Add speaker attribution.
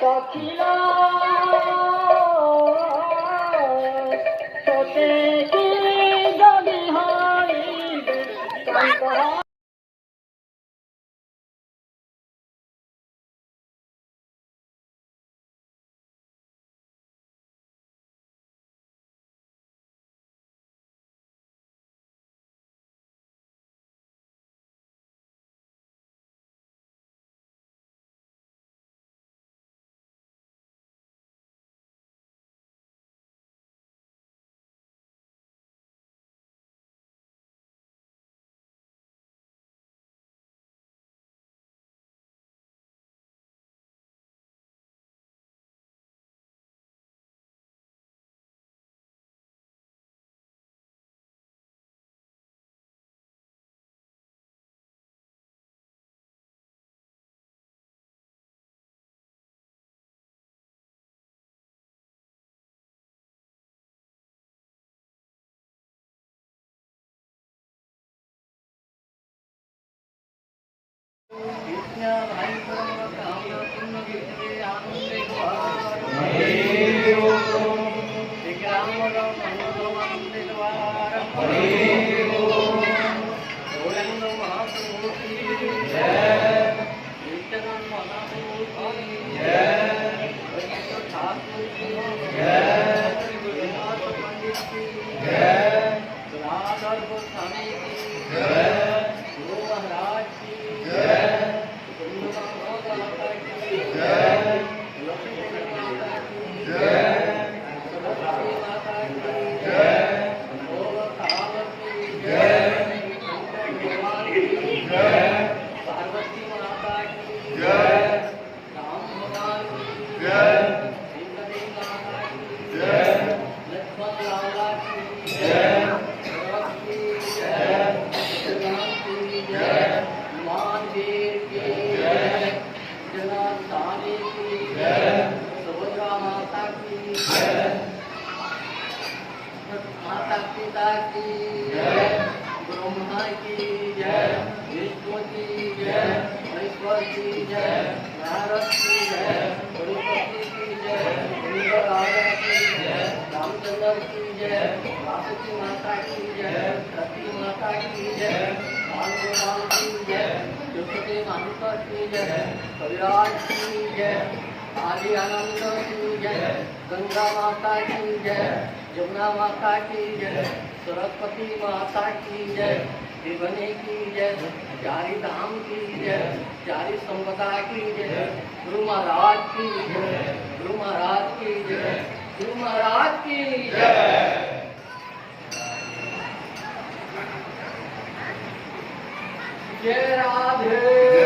Speaker 1: सखिला सोते की जगी हरिबे कंकहा माता पिता की जय, ब्रह्मा की जय, विष्णु की जय, महेश्वर की जय, नारद की जय, बृहस्पति की जय, इंद्रराजा की जय, रामचंद्र की जय, वासुकी माता की जय, सती माता की जय, बाल की जय, जुगते माता की जय, कविराज की जय, आदि आनंद की जय, गंगा माता की जय, यमुना माता की जय, सरस्वती माता की जय, त्रिभुवनी की जय, चारी धाम की जय, चारी संपदा की जय, गुरु महाराज की जय, गुरु महाराज की जय, गुरु महाराज की जय। जय राधे।